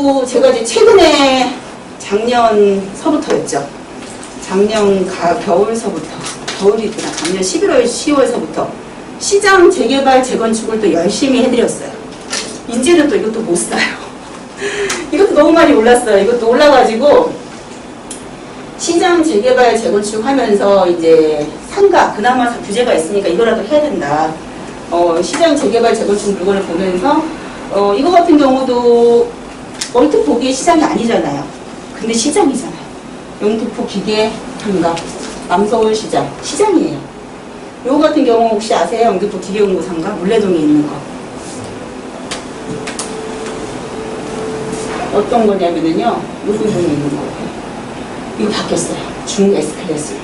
그리고 제가 이제 최근에 작년서부터였죠. 작년 겨울서부터, 겨울이구나. 작년 11월, 10월서부터 시장 재개발, 재건축을 또 열심히 해드렸어요. 이제는 또 이것도 못 사요. 이것도 너무 많이 올랐어요. 이것도 올라가지고 시장 재개발, 재건축 하면서 이제 상가, 그나마 규제가 있으니까 이거라도 해야 된다. 시장 재개발, 재건축 물건을 보면서 이거 같은 경우도 얼핏 보기에 시장이 아니잖아요. 근데 시장이잖아요. 영등포 기계 상가, 남서울 시장, 시장이에요. 요거 같은 경우 혹시 아세요? 영등포 기계공구 상가, 물레동에 있는 거. 어떤 거냐면은요, 요 부분에 있는 거예요. 이거 바뀌었어요. 중 S클래스로.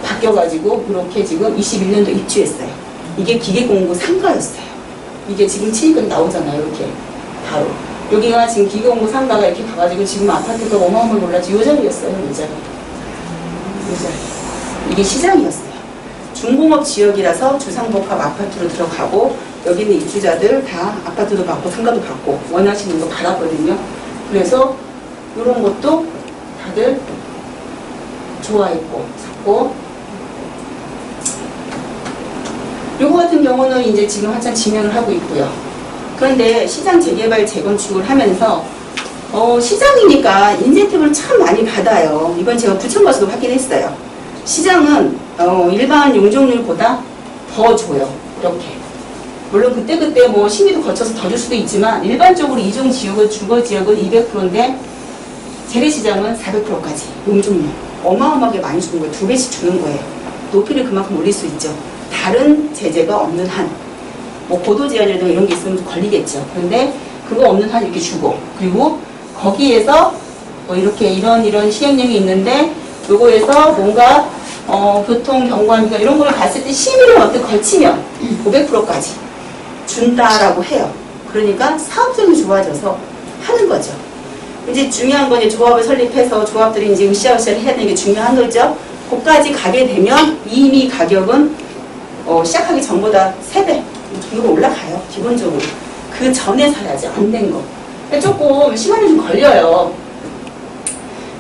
바뀌어가지고, 이렇게 지금 21년도 입주했어요. 이게 기계공구 상가였어요. 이게 지금 치니까 나오잖아요. 이렇게. 바로. 여기가 지금 기계공구 상가가 이렇게 가가지고 지금 아파트가 어마어마하게 올랐지. 요 자리였어요. 요 자리. 요 자리. 이게 시장이었어요. 중공업 지역이라서 주상복합 아파트로 들어가고, 여기는 입주자들 다 아파트도 받고 상가도 받고 원하시는 거 받았거든요. 그래서 이런 것도 다들 좋아했고 샀고, 요거 같은 경우는 이제 지금 한참 진행을 하고 있고요. 그런데 시장 재개발, 재건축을 하면서 시장이니까 인센티브를 참 많이 받아요. 이번 제가 부천 가서도 확인했어요. 시장은 일반 용적률보다 더 줘요. 이렇게. 물론 그때그때 뭐 심의도 거쳐서 더 줄 수도 있지만 일반적으로 이종 지역은 주거 지역은 200%인데 재래시장은 400%까지 용적률 어마어마하게 많이 주는 거예요. 2배씩 주는 거예요. 높이를 그만큼 올릴 수 있죠. 다른 제재가 없는 한, 뭐 고도 제한이라든가 이런 게 있으면 걸리겠죠. 그런데 그거 없는 한 이렇게 주고, 그리고 거기에서 뭐 이렇게 이런 시행령이 있는데 요거에서 뭔가 교통 경관이나 이런 걸 봤을 때 심의를 어떻게 걸치면 500%까지 준다라고 해요. 그러니까 사업성이 좋아져서 하는 거죠. 이제 중요한 건 이제 조합을 설립해서 조합들이 이제 으쌰으쌰 해야 되는 게 중요한 거죠. 거기까지 가게 되면 이미 가격은 시작하기 전보다 3배 정도가 올라가요. 기본적으로. 그 전에 사야지. 안 된 거. 조금 시간이 좀 걸려요.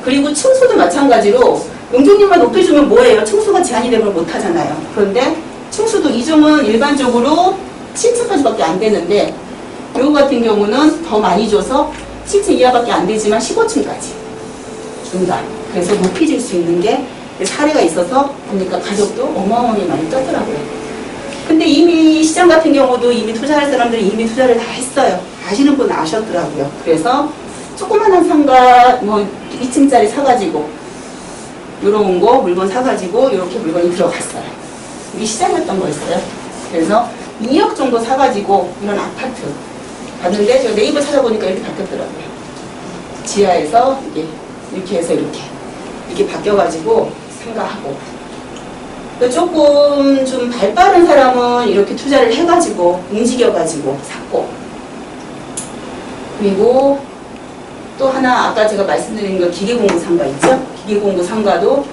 그리고 층수도 마찬가지로 용적률만 높여주면 뭐예요? 층수가 제한이 되면 못하잖아요. 그런데 층수도 이종은 일반적으로 7층까지밖에 안 되는데 이거 같은 경우는 더 많이 줘서 7층 이하밖에 안 되지만 15층까지 준다. 그래서 높이질 수 있는 게 사례가 있어서 보니까 가격도 어마어마하게 많이 떴더라고요. 근데 이미 시장 같은 경우도 이미 투자할 사람들이 이미 투자를 다 했어요. 아시는 분은 아셨더라고요. 그래서 조그만한 상가 뭐 2층짜리 사가지고 요런 거 물건 사가지고 이렇게 물건이 들어갔어요. 이게 시장이었던 거였어요. 그래서 2억 정도 사가지고 이런 아파트 봤는데 제가 네이버 찾아보니까 이렇게 바뀌었더라고요. 지하에서 이렇게 해서 이렇게 바뀌어가지고 상가하고, 조금 좀 발 빠른 사람은 이렇게 투자를 해가지고 움직여가지고 샀고, 그리고 또 하나 아까 제가 말씀드린 거 기계공구 상가 있죠? 기계공구 상가도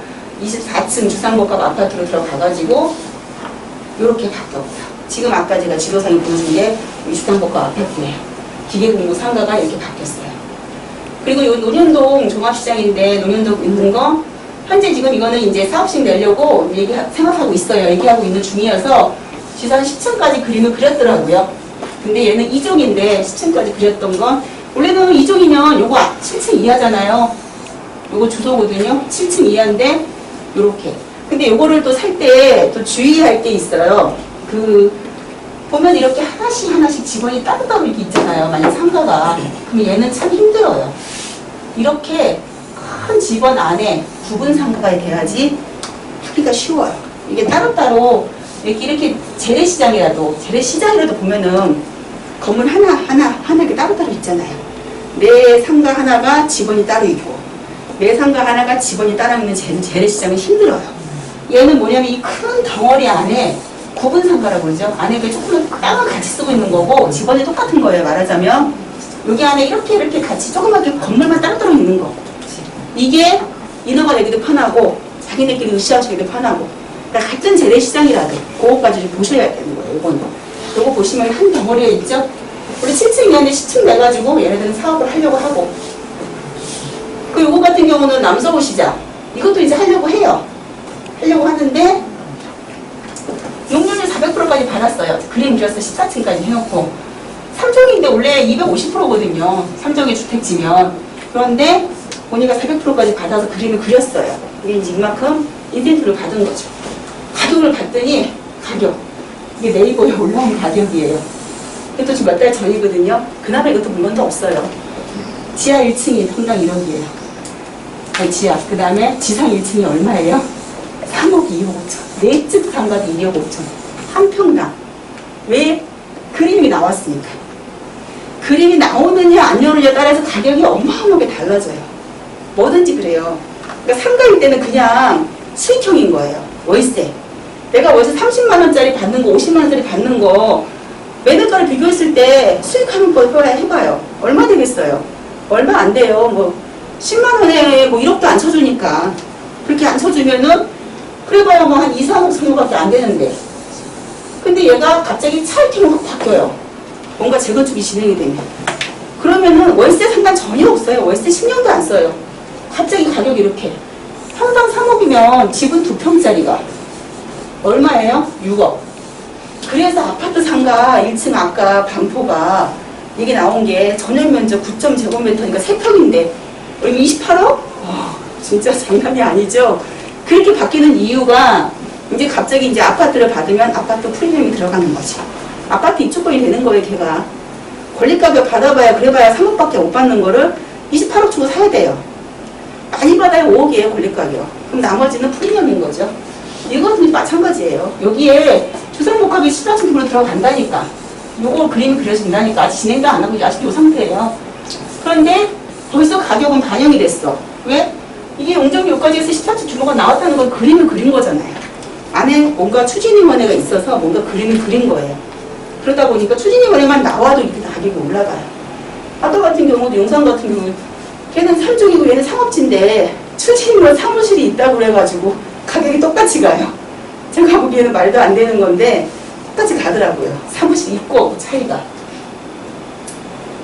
24층 주상복합 아파트로 들어가가지고 이렇게 바뀌었고요. 지금 아까 제가 지도상에 보여준 게 주상복합 아파트예요. 기계공구 상가가 이렇게 바뀌었어요. 그리고 이 논현동 종합시장인데 논현동 있는 거 현재 지금 이거는 이제 사업식 내려고 생각하고 있어요. 얘기하고 있는 중이어서 지산 10층까지 그림을 그렸더라고요. 근데 얘는 2종인데 10층까지 그렸던 건 원래는 2종이면 요거 7층 이하잖아요. 요거 주소거든요. 7층 이하인데 요렇게. 근데 요거를 또 살 때 또 주의할 게 있어요. 보면 이렇게 하나씩 직원이 따로따로 이렇게 있잖아요. 만약 상가가. 그럼 얘는 참 힘들어요. 이렇게 큰 집원 안에 구분 상가가 돼야지 하기가 쉬워요. 이게 따로따로 이렇게 재래시장이라도 보면은 건물 하나 이렇게 따로따로 있잖아요. 매 상가 하나가 직원이 따로 있고 매 상가 하나가 직원이 따로 있는 재래시장은 힘들어요. 얘는 뭐냐면 이 큰 덩어리 안에 구분 상가라고 그러죠. 안에 그 조금 땅을 같이 쓰고 있는 거고 직원이 똑같은 거예요. 말하자면 여기 안에 이렇게 같이 조그맣게 건물만 따로따로 있는 거. 이게 인허가 내기도 편하고 자기네끼리 으쌰으쌰기도 편하고, 그러니까 같은 재래시장이라도 그거까지 좀 보셔야 되는 거예요. 요거 보시면 한 덩어리에 있죠? 우리 7층이었는데 10층 내가지고 얘네들은 사업을 하려고 하고. 그 요거 같은 경우는 남서구 시장. 이것도 이제 하려고 해요. 하려고 하는데 용적률 400%까지 받았어요. 그림 그려서 14층까지 해놓고. 3종인데 원래 250%거든요. 3종의 주택지면. 그런데 본인가 400%까지 받아서 그림을 그렸어요. 이게 이제 이만큼 인센티브를 받은 거죠. 가격을 봤더니 가격. 이게 네이버에 올라온 가격이에요. 그것도 지금 몇 달 전이거든요. 그나마 이것도 물건도 없어요. 지하 1층이 평당 1억이에요. 아니, 지하. 그 다음에 지상 1층이 얼마예요? 3억 2억 5천. 내집 상가도 2억 5천. 한 평당. 왜? 그림이 나왔으니까. 그림이 나오느냐 안 나오느냐에 따라서 가격이 어마어마하게 달라져요. 뭐든지 그래요. 그러니까 상가일 때는 그냥 수익형인 거예요. 월세. 내가 월세 30만원짜리 받는 거, 50만원짜리 받는 거 매매가를 비교했을 때 수익하는 거 해봐요. 얼마 되겠어요? 얼마 안 돼요. 뭐 10만원에 뭐 1억도 안 쳐주니까. 그렇게 안 쳐주면은 그래봐야 뭐 한 2, 3억 정도밖에 안 되는데. 근데 얘가 갑자기 차이팅이 확 바뀌어요. 뭔가 재건축이 진행이 되면. 그러면은 월세 상관 전혀 없어요. 월세 10년도 안 써요. 갑자기 가격이 이렇게. 평당 3억이면 집은 2평짜리가 얼마예요? 6억. 그래서 아파트 상가 1층 아까 반포가 이게 나온 게 전용 면적 9.제곱미터니까 3평인데 여기 28억? 진짜 장난이 아니죠. 그렇게 바뀌는 이유가 이제 갑자기 이제 아파트를 받으면 아파트 프리미엄이 들어가는 거죠. 아파트 입주권이 되는 거예요, 걔가. 권리가격 받아봐야 그래봐야 3억밖에 못 받는 거를 28억 주고 사야 돼요. 많이 받아야 5억이에요, 권리가격. 그럼 나머지는 프리미엄인 거죠. 이것은 마찬가지예요. 여기에 주상복합이 시가층으로 들어간다니까. 요거 그림이 그려진다니까. 아직 진행도 안 하고 아직 요 상태예요. 그런데 벌써 가격은 반영이 됐어. 왜? 이게 용적률 여기까지 해서 14층 규모가 나왔다는 건 그림을 그린 거잖아요. 안에 뭔가 추진위원회가 있어서 뭔가 그림을 그린 거예요. 그러다 보니까 추진위원회만 나와도 이렇게 가격이 올라가요. 아까 같은 경우도 용산 같은 경우 걔는 3종이고 얘는 상업지인데 추진위원 사무실이 있다고 그래가지고 가격이 똑같이 가요. 제가 보기에는 말도 안 되는 건데 똑같이 가더라고요. 사무실 있고 없고 차이가.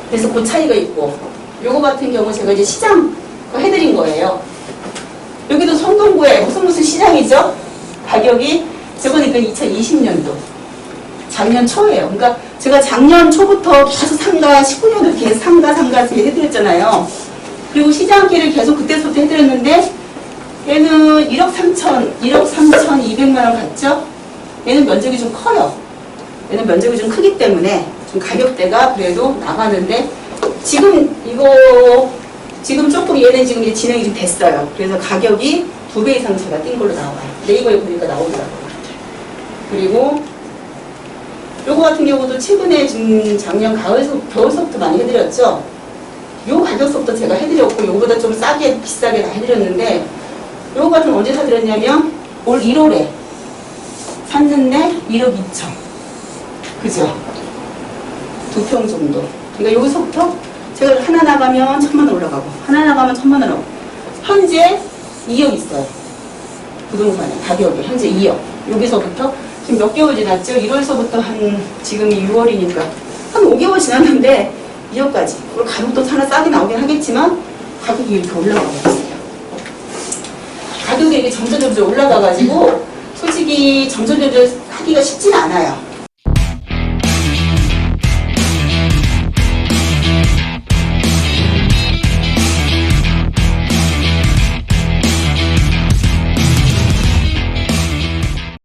그래서 그 차이가 있고 요거 같은 경우 제가 이제 시장 해드린 거예요. 여기도 성동구에 무슨 시장이죠? 가격이 저거는 2020년도 작년 초예요. 그러니까 제가 작년 초부터 계속 상가 19년도 계속 상가 이렇게 해드렸잖아요. 그리고 시장기를 계속 그때부터 해드렸는데 얘는 1억 3,200만 원 갔죠? 얘는 면적이 좀 커요. 얘는 면적이 좀 크기 때문에 좀 가격대가 그래도 나가는데 지금 이거 지금 조금 얘는 지금 이제 진행이 좀 됐어요. 그래서 가격이 2배 이상 제가 뛴 걸로 나와요. 네이버에 보니까 나오더라고요. 그리고 요거 같은 경우도 최근에 지금 작년 겨울서부터 많이 해드렸죠. 요 가격서부터 제가 해드렸고 요거보다 좀 싸게 비싸게 다 해드렸는데 요거 같은 건 언제 사드렸냐면 올 1월에 샀는데 1억 2천. 그죠? 2평 정도. 그러니까 여기서부터 제가 하나 나가면 1,000만 원 올라가고 하나 나가면 1,000만 원. 현재 2억 있어요. 부동산에 가격이 현재 2억. 여기서부터 지금 몇 개월 지났죠? 1월서부터 한 지금이 6월이니까 한 5개월 지났는데 2억까지. 그리고 가격도 하나 싸게 나오긴 하겠지만 가격이 이렇게 올라가고 있어요. 가격이 이렇게 점점 올라가가지고 솔직히 점점 하기가 쉽진 않아요.